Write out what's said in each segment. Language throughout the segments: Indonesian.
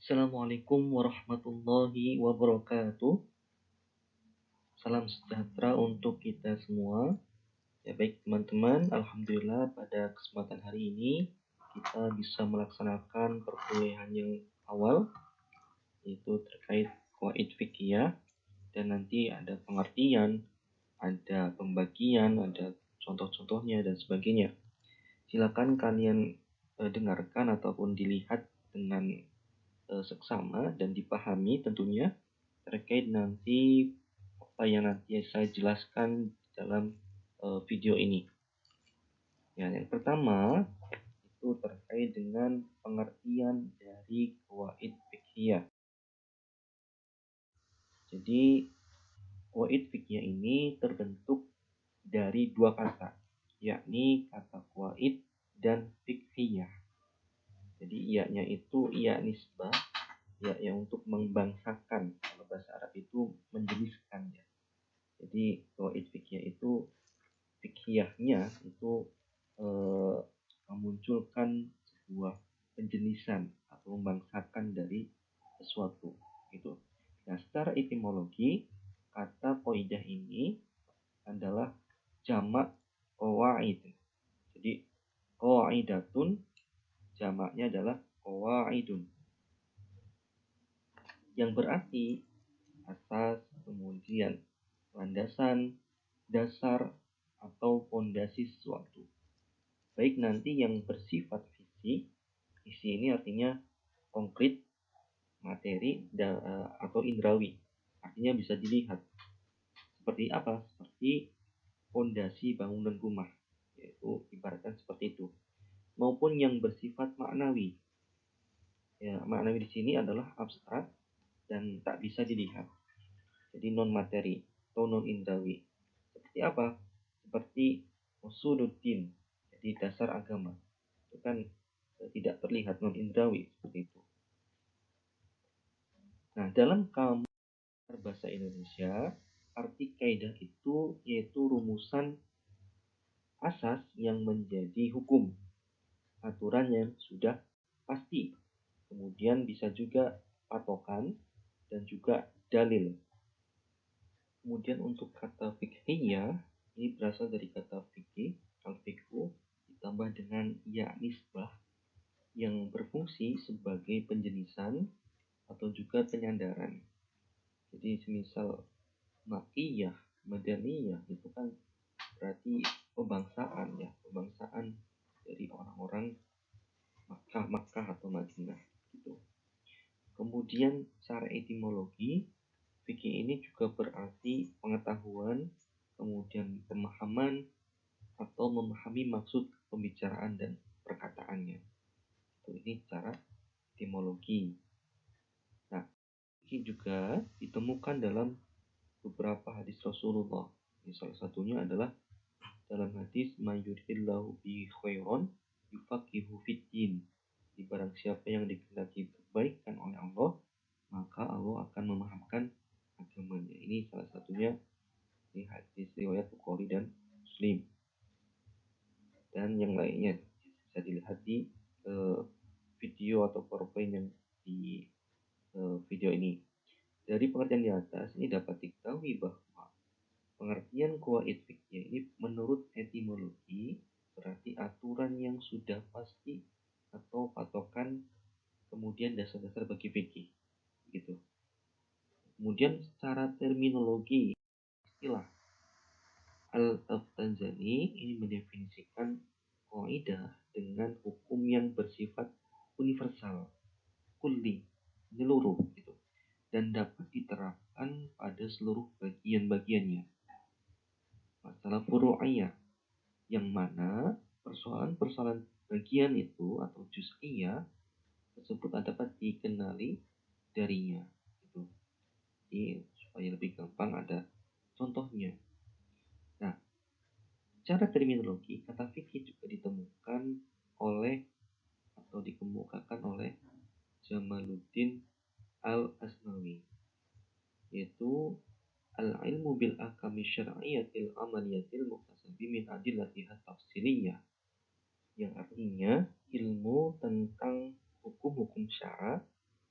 Assalamualaikum warahmatullahi wabarakatuh. Salam sejahtera untuk kita semua. Ya baik teman-teman, alhamdulillah pada kesempatan hari ini kita bisa melaksanakan perkuliahan yang awal, yaitu terkait qawaid fiqhiyah, dan nanti ada pengertian, ada pembagian, ada contoh-contohnya dan sebagainya. Silakan kalian dengarkan ataupun dilihat dengan seksama dan dipahami tentunya terkait nanti apa yang nanti saya jelaskan dalam video ini. Ya, yang pertama itu terkait dengan pengertian dari qawaid fiqhiyah. Jadi qawaid fiqhiyah ini terbentuk dari dua kata, yakni kata qawaid dan fiqhiyah. Jadi iya-nya itu iya nisbah, ya untuk membangsakan. Kalau bahasa Arab itu menjeniskan ya. Jadi qawaid fiqhiyah itu fiqhiyahnya itu memunculkan sebuah penjenisan atau membangsakan dari sesuatu gitu. Nah, secara etimologi kata qaidah ini adalah jamak qawaid. Jadi qaidatun jamaknya adalah qawaidun. Yang berarti asas, kemudian landasan, dasar, atau fondasi sesuatu. Baik nanti yang bersifat fisik, isi ini artinya konkret, materi, atau indrawi. Artinya bisa dilihat. Seperti apa? Seperti fondasi bangunan rumah. Yaitu ibaratkan seperti itu. Maupun yang bersifat maknawi. Ya, maknawi di sini adalah abstrak dan tak bisa dilihat. Jadi non materi atau non indrawi. Seperti apa? Seperti usuluddin, jadi dasar agama. Itu kan tidak terlihat, non indrawi seperti itu. Nah, dalam kamus bahasa Indonesia, arti kaidah itu yaitu rumusan asas yang menjadi hukum, aturan yang sudah pasti. Kemudian bisa juga patokan dan juga dalil. Kemudian untuk kata fiqhiyah ini berasal dari kata fikih, al-fiqhu, ditambah dengan ya nisbah yang berfungsi sebagai penjenisan atau juga penyandaran. Jadi semisal makiyah, madaniyah itu kan berarti pembangsaan ya, pembangsaan dari orang-orang Makkah atau Madinah gitu. Kemudian secara etimologi fikih ini juga berarti pengetahuan, kemudian pemahaman atau memahami maksud pembicaraan dan perkataannya. Ini cara etimologi. Nah, ini juga ditemukan dalam beberapa hadis Rasulullah. Salah satunya adalah dalam hadis mayuridillahu bi khairon yufaqihu fiddin. Di barang siapa yang dikehendaki kebaikan oleh Allah, maka Allah akan memahamkan agamanya. Ini salah satunya di hadis riwayat Bukhari dan Muslim. Dan yang lainnya bisa dilihat di video atau PowerPoint yang di video ini. Dari pengertian di atas ini dapat diketahui bahwa pengertian qawaid fiqhiyah ini menurut etimologi berarti aturan yang sudah pasti atau patokan, kemudian dasar-dasar bagi fikih gitu. Kemudian secara terminologi istilah Al-Aftanzani ini mendefinisikan qaidah dengan hukum yang bersifat universal, kulli, menyeluruh gitu, dan dapat diterapkan pada seluruh bagian-bagiannya. Masalah furu'iyah, yang mana persoalan-persoalan bagian itu atau juz'iyah tersebut dapat dikenali darinya gitu. Jadi supaya lebih gampang ada contohnya. Nah, secara terminologi kata fikih juga ditemukan oleh atau dikemukakan oleh Jamaluddin Al-Asnawi, yaitu al-ilmu bil ahkami syar'iyyatil amaliyatil muktasabi min adillatiha tafsiliyah, yang artinya ilmu tentang hukum-hukum syara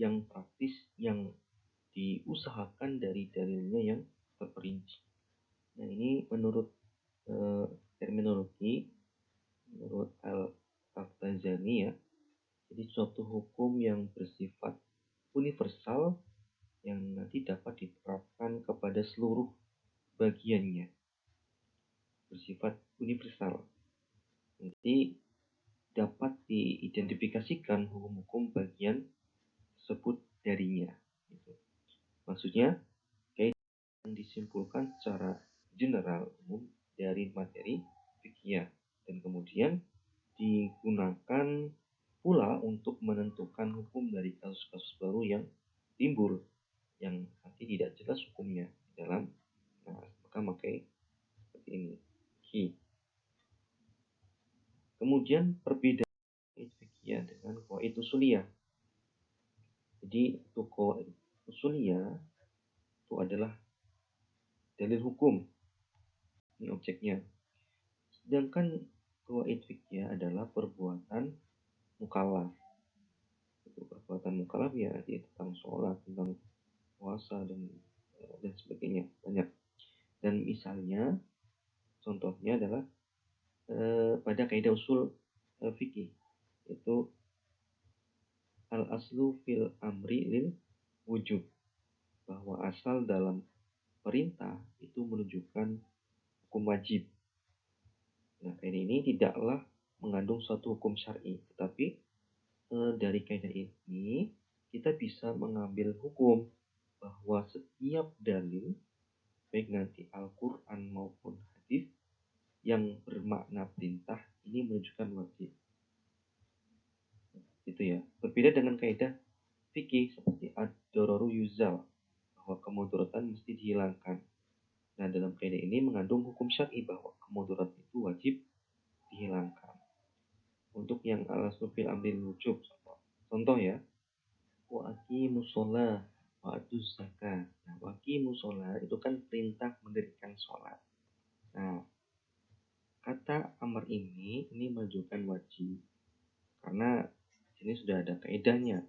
yang praktis yang diusahakan dari dalilnya yang terperinci. Nah, ini menurut terminologi menurut Al-Taftazani ya. Jadi suatu hukum yang bersifat universal yang nanti dapat diterapkan kepada seluruh bagiannya. Bersifat universal. Nanti dapat diidentifikasikan hukum-hukum bagian tersebut darinya. Gitu. Maksudnya, kaidah yang disimpulkan secara general umum dari materi fikih dan kemudian digunakan pula untuk menentukan hukum dari kasus-kasus baru yang timbul yang nanti tidak jelas hukumnya dalam maka pakai seperti ini. Kemudian perbedaan fikih dengan qawaid usuliyah. Jadi untuk qawaid usuliyah itu adalah dalil hukum, ini objeknya. Sedangkan qawaid fikih adalah perbuatan mukallaf. Itu perbuatan mukallaf ya tentang sholat, tentang puasa dan sebagainya banyak. Dan misalnya contohnya adalah pada kaidah usul fikih itu al aslu fil amri lil wujub, bahwa asal dalam perintah itu menunjukkan hukum wajib. Nah, kaidah ini tidaklah mengandung suatu hukum syar'i, tetapi dari kaidah ini kita bisa mengambil hukum bahwa setiap dalil baik nanti Al-Quran maupun hadis yang bermakna perintah ini menunjukkan wajib. Gitu ya. Berbeda dengan kaidah fikih seperti ad-dararu yuzal, bahwa kemudaratan mesti dihilangkan. Nah, dalam kaidah ini mengandung hukum syar'i bahwa kemudaratan itu wajib dihilangkan. Untuk yang al-aslu fil amril wujub, contoh ya, wa aqimus shalah wa atuz zakat. Nah, wa aqimus shalah itu kan perintah mendirikan sholat. Nah, kata amr ini menunjukkan wajib karena ini sudah ada kaidahnya.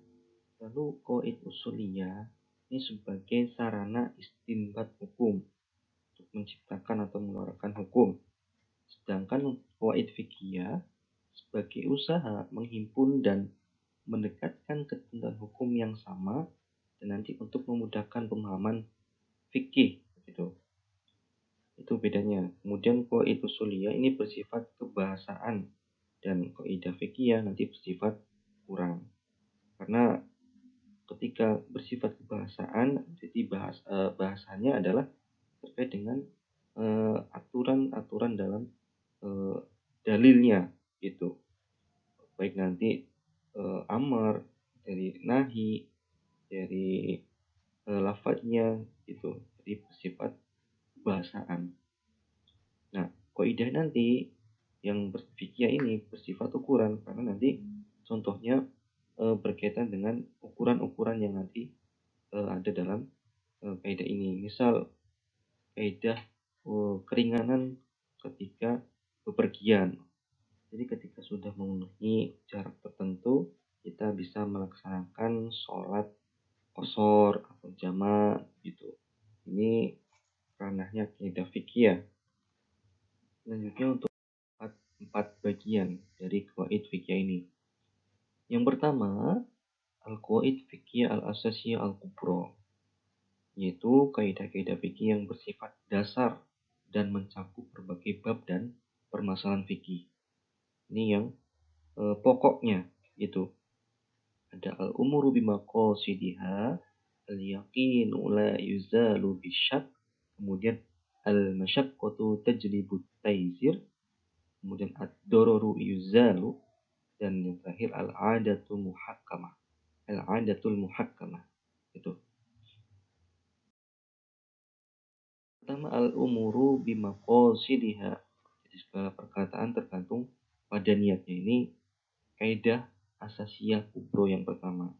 Lalu qawaid usuliyah ini sebagai sarana istinbat hukum untuk menciptakan atau mengeluarkan hukum. Sedangkan qawaid fikih sebagai usaha menghimpun dan mendekatkan ketentuan hukum yang sama dan nanti untuk memudahkan pemahaman fikih gitu. Itu bedanya. Kemudian qawaid usuliyah ini bersifat kebahasaan dan kaidah fikih nanti bersifat kurang. Karena ketika bersifat kebahasaan, jadi bahasanya adalah terkait dengan aturan-aturan dalam dalilnya gitu. Baik nanti amar dari nahi dari lafadznya gitu. Jadi bersifat kebahasaan. Nah, kaidah nanti yang berfikih ini bersifat ukuran karena nanti contohnya berkaitan dengan ukuran-ukuran yang nanti ada dalam kaidah ini. Misal kaidah keringanan ketika bepergian. Jadi ketika sudah memenuhi jarak tertentu, kita bisa melaksanakan sholat qashar atau jamak gitu. Ini ranahnya kaidah fikih. Selanjutnya untuk empat bagian dari qawaid fikih ini. Yang pertama, al-qawaid fikih al-asasiyah al-kubra, yaitu kaidah-kaidah fikih yang bersifat dasar dan mencakup berbagai bab dan permasalahan fikih. Ini yang pokoknya itu. Ada al-umuru bimaqasidiha, al-yaqinu la yuzalu bisyak, kemudian al-masyaqqatu tajlibut taysir, kemudian ad-dararu yuzalu, dan yang terakhir al-'adatul muhakkamah. Al-'adatul muhakkamah. Itu. Pertama al-umuru bimaqasidiha. Jadi segala perkataan tergantung pada niatnya. Ini kaidah asasiyah kubro yang pertama.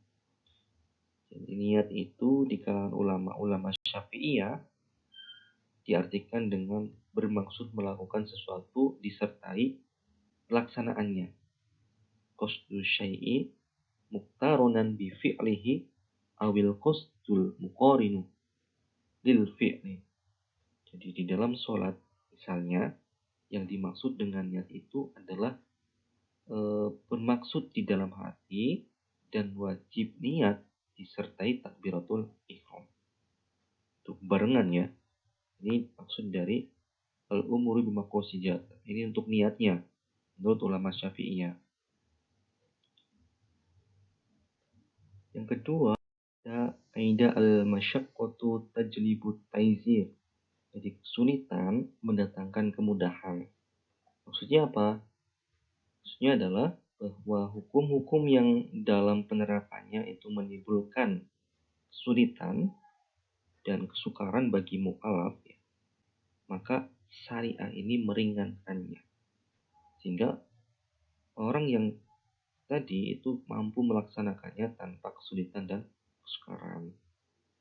Jadi niat itu di kalangan ulama-ulama Syafi'iyah diartikan dengan bermaksud melakukan sesuatu disertai pelaksanaannya. Qasdu syai'i muqtaronan bi fi'lihi awil qasdul muqarinu lil fi'li. Jadi di dalam sholat misalnya yang dimaksud dengan niat itu adalah bermaksud di dalam hati dan wajib niat disertai takbiratul ihram. Itu barengan ya. Ini maksud dari al-umuru bimaqasidih. Ini untuk niatnya menurut ulama Syafi'iyah. Yang kedua, ada kaidah al-masyaqqatu tajlibu taizir. Jadi kesulitan mendatangkan kemudahan. Maksudnya apa? Maksudnya adalah bahwa hukum-hukum yang dalam penerapannya itu menimbulkan kesulitan dan kesukaran bagi mukallaf, ya, maka syariah ini meringankannya. Sehingga orang yang tadi itu mampu melaksanakannya tanpa kesulitan dan kesukaran.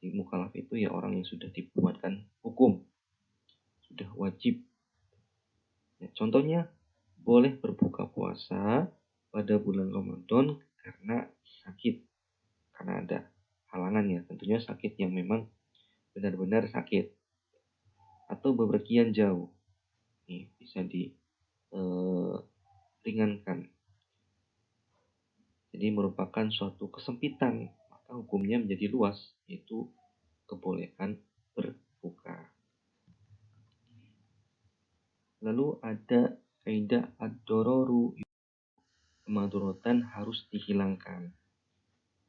Jadi mukallaf itu ya orang yang sudah dibuatkan hukum, sudah wajib. Ya, contohnya boleh berbuka puasa pada bulan Ramadan karena sakit, karena ada halangannya. Tentunya sakit yang memang benar-benar sakit atau bepergian jauh. Ini bisa diringankan. Jadi merupakan suatu kesempitan, maka hukumnya menjadi luas, yaitu kebolehan berbuka. Lalu ada kaidah ad-dororu, kemadharatan harus dihilangkan.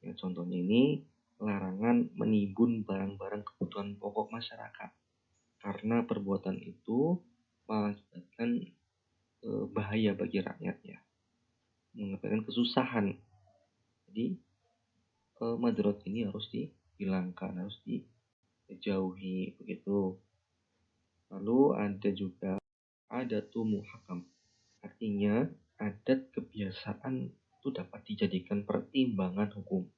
Ya, contohnya ini larangan menimbun barang-barang kebutuhan pokok masyarakat karena perbuatan itu mengakibatkan bahaya bagi rakyatnya, mengakibatkan kesusahan. Jadi madarat ini harus dihilangkan, harus dijauhi begitu. Lalu ada juga adatu muhakam, artinya adat kebiasaan itu dapat dijadikan pertimbangan hukum.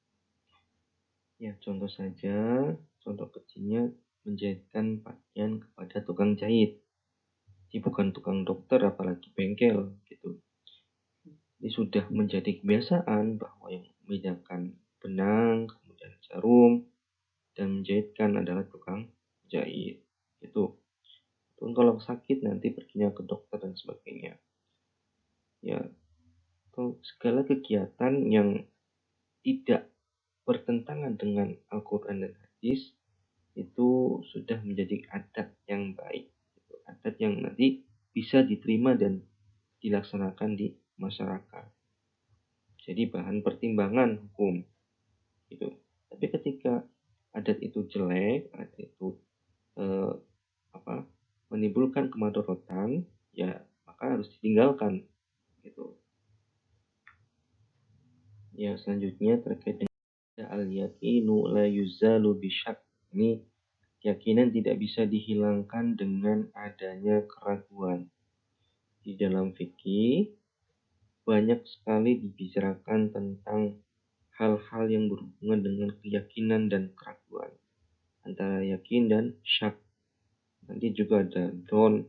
Ya, contoh saja, contoh kecilnya menjahitkan pakaian kepada tukang jahit. Ini bukan tukang dokter apalagi bengkel gitu. Ini sudah menjadi kebiasaan bahwa yang membedakan benang, kemudian jarum, dan menjahitkan adalah tukang jahit. Itu. Dan kalau sakit nanti perginya ke dokter dan sebagainya. Ya, atau segala kegiatan yang tidak bertentangan dengan Al-Quran dan Hadis itu sudah menjadi adat yang baik, adat yang nanti bisa diterima dan dilaksanakan di masyarakat. Jadi bahan pertimbangan hukum gitu. Tapi ketika adat itu jelek, adat itu menimbulkan kemadharatan, ya maka harus ditinggalkan gitu. Ya, selanjutnya terkait dengan al-yaqinu la yuzalu bisyak. Ini keyakinan tidak bisa dihilangkan dengan adanya keraguan. Di dalam fikih banyak sekali dibicarakan tentang hal-hal yang berhubungan dengan keyakinan dan keraguan, antara yakin dan syak. Nanti juga ada don,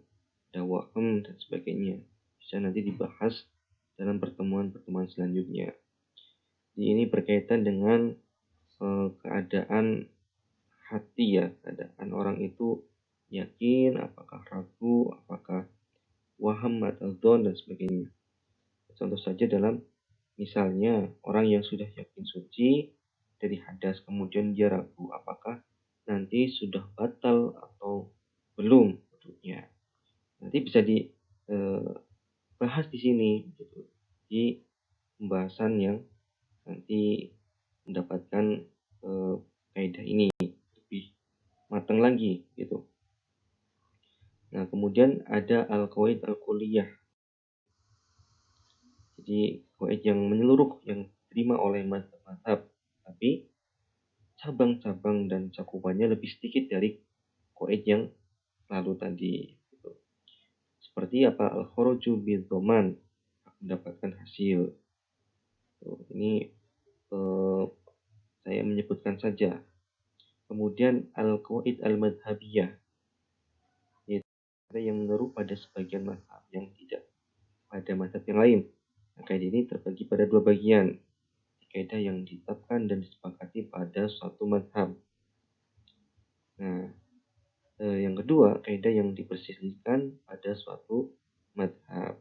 ada wahem, dan sebagainya. Bisa nanti dibahas dalam pertemuan-pertemuan selanjutnya. Ini berkaitan dengan keadaan hati ya, keadaan orang itu yakin, apakah ragu, apakah waham atau don dan sebagainya. Contoh saja dalam misalnya orang yang sudah yakin suci dari hadas kemudian dia ragu apakah nanti sudah batal atau belum wudhunya. Nanti bisa dibahas di sini gitu, di pembahasan yang nanti mendapatkan kaidah ini lebih matang lagi gitu. Nah, kemudian ada al-qawaid al-kulliyah. Jadi qawaid yang menyeluruh yang diterima oleh mazhab, tapi cabang-cabang dan cakupannya lebih sedikit dari qawaid yang lalu tadi gitu. Seperti apa? Al-khuruju bidzoman, mendapatkan hasil. Ini saya menyebutkan saja. Kemudian al-qawaid al-madhabiyah, yaitu ada yang menaruh pada sebagian mazhab yang tidak pada mazhab yang lain. Nah, kaid ini terbagi pada dua bagian. kaidah yang ditetapkan dan disepakati pada suatu madhab. Nah, yang kedua, kaidah yang diperselisihkan pada suatu madhab.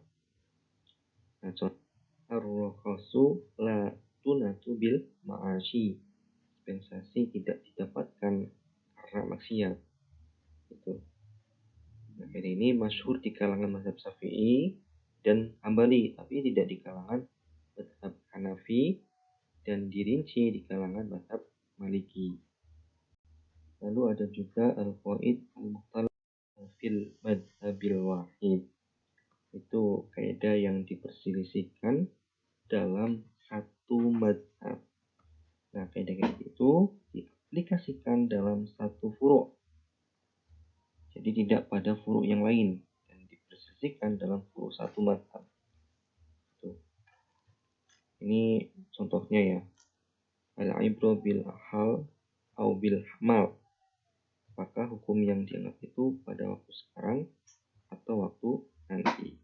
Nah, contoh ar-rakhasu la tunatu bil ma'ashi. Dispensasi tidak didapatkan karena maksiat. Itu. Nah, ini masyhur di kalangan mazhab Syafi'i dan Hambali, tapi tidak di kalangan mazhab Hanafi dan dirinci di kalangan mazhab Maliki. Lalu ada juga al-qaid al-mukhtalaf fil madhabil wahid. Itu kaidah yang diperselisihkan dalam satu madhab. Nah, kaidah itu diaplikasikan dalam satu furu'. Jadi tidak pada furu' yang lain dan diperselisihkan dalam furu' satu madhab. Ini contohnya ya. Al-ibro bil ahal au bil hamal. Apakah hukum yang dianggap itu pada waktu sekarang atau waktu nanti.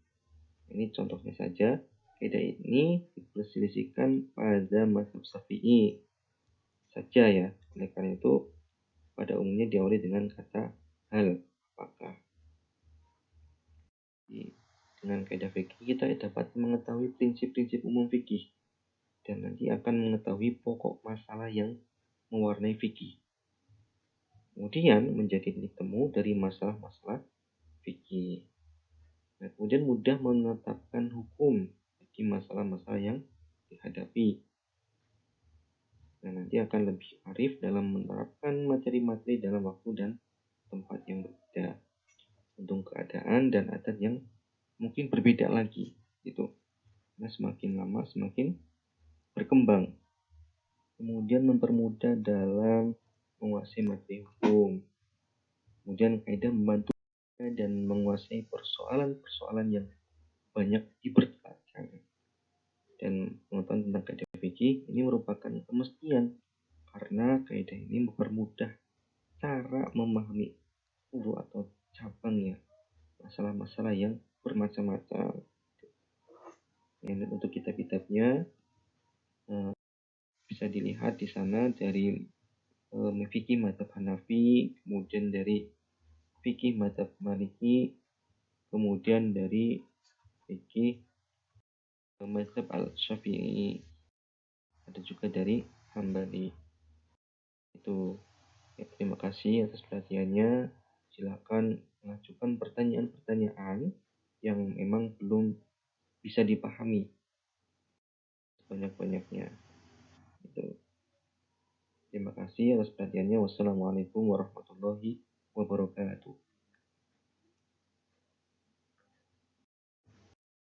Ini contohnya saja. Kaidah ini diperselisihkan pada mazhab Syafi'i saja ya. Oleh karena itu pada umumnya diawali dengan kata hal, apakah. Dengan kaidah fikih kita dapat mengetahui prinsip-prinsip umum fikih dan nanti akan mengetahui pokok masalah yang mewarnai fikih. Kemudian menjadi titik temu dari masalah-masalah fikih. Nah, kemudian mudah menetapkan hukum bagi masalah-masalah yang dihadapi. Nah, nanti akan lebih arif dalam menerapkan materi-materi dalam waktu dan tempat yang berbeda. Untuk keadaan dan adat yang mungkin berbeda lagi. Gitu. Nah, semakin lama semakin berkembang. Kemudian mempermudah dalam menguasai materi hukum. Kemudian kaidah membantu dan menguasai persoalan-persoalan yang banyak diperdebatkan. Dan pengetahuan tentang kaidah fikih ini merupakan kemestian karena kaidah ini mempermudah cara memahami furu atau cabangnya masalah-masalah yang bermacam-macam. Dan untuk kitab-kitabnya bisa dilihat di sana dari fikih mazhab Hanafi, kemudian dari fikih mazhab Maliki, kemudian dari fikih mazhab al-Syafi'i, ada juga dari Hambali. Itu ya, terima kasih atas perhatiannya. Silakan mengajukan pertanyaan-pertanyaan yang memang belum bisa dipahami sebanyak-banyaknya. Itu. Terima kasih atas perhatiannya. Wassalamualaikum warahmatullahi wabarakatuh.